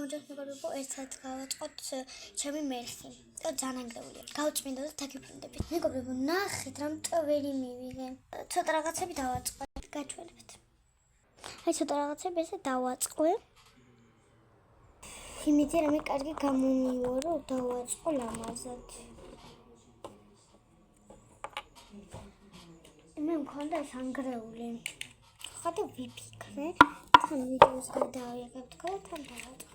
გამარჯვებულიყო ერთად გავაწყოთ ჩემი მერხი. ძალიან ანგრეულია. გავწმინდა და დაგიბრუნდებით. მეგობრებო, ნახეთ რა მტვერი მივიღე. ცოტა რაღაცები დავაწყო. გაჩვენებთ. აი ცოტა რაღაცები ესე დავაწყო. იმითი რამე კარგი გამომიوارო დავაწყო ლამაზად. მე მქონდა ეს ანგრეული. ხოდა ვიფიქრე, თან ვიდეოს გადავიღებ თქო და თან დავაწყო.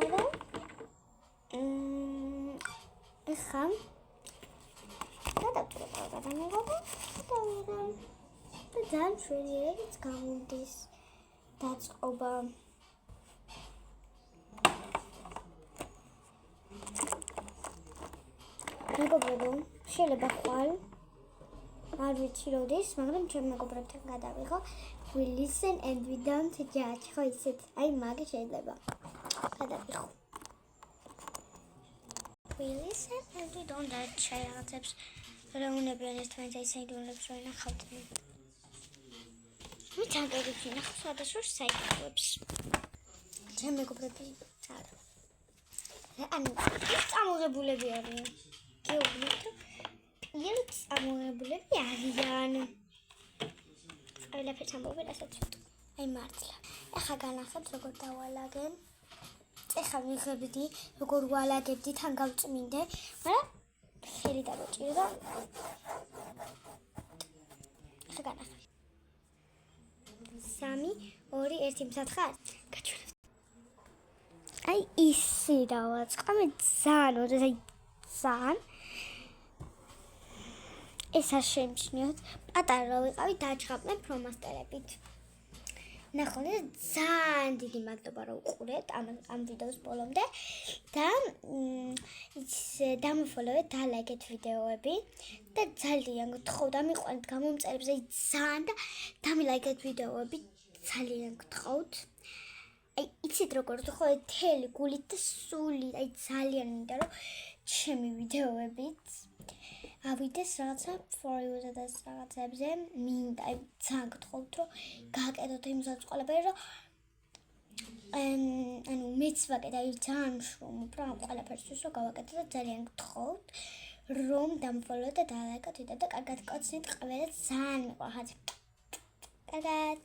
ხოდა ეხა გადავწყვეტ და მეგობრებო, დავიღებ. და ძალიან შვერიერიც გამომდის დაწყობა. მეგობრებო, შეიძლება ხვალ არ ვიცი როდის, მაგრამ ჩემ მეგობრებთან გადავიღო. We listen and we don't judge. ხო ისეთ, აი მაგ შეიძლება. გადავიღო. We listen and we don't judge. რაღაცებს რა უნებიან ერთმანეთს აი საიდუმლოებს რო ნახავთ. მე ჩაგერიფი ნახავ სხვადასხვა საიდუმლოებს. ჩემ მეგობრები არა. ანუ ის წამოღებულები არიან. გეუბნით ერთ წამოღებულები არიან. ყველაფერს ამბობენ რასაც ვიტყვი. აი მართლა. ეხა განახსოვთ როგორ დავალაგენ. ეხა ვიღებდი როგორ ვალაგებდი თან გავწმინდე, მაგრამ ხელი დაგოჭირე და ეხა განახსოვთ. 3 2 1 მსათხარ. გაჩვენებთ. აი ისი დავაწყო მე ძალიან აი ძალიან ეს არ შემჩნიოთ პატარა რო ვიყავი დაჯღაბნე ფლომასტერებით ნახოთ ძალიან დიდი მადლობა რომ უყურეთ ამ ვიდეოს ბოლომდე და დამოფოლოვეთ და ლაიქეთ ვიდეოები და ძალიან გთხოვთ ამიყვანეთ გამომწერებს აი ძალიან და დამილაიქეთ ვიდეოები ძალიან გთხოვთ აი იცით როგორ ხო თელი გულით და სულით აი ძალიან მინდა რომ ჩემი ვიდეოებით ავიდეს რაღაცა for you-ზე და რაღაცებზე მინდა აი ძალიან გთხოვთ რომ გააკეთოთ იმ ყველაფერი რომ ანუ მეც ვაკეთე აი ძალიან შრომ უბრალოდ ყველაფერს რომ გავაკეთე და ძალიან გთხოვთ რომ დამფოლოთ და დალაიქოთ ვიდეო და კარგად გკოცნით ყველას ძალიან მიყვარხართ კარგად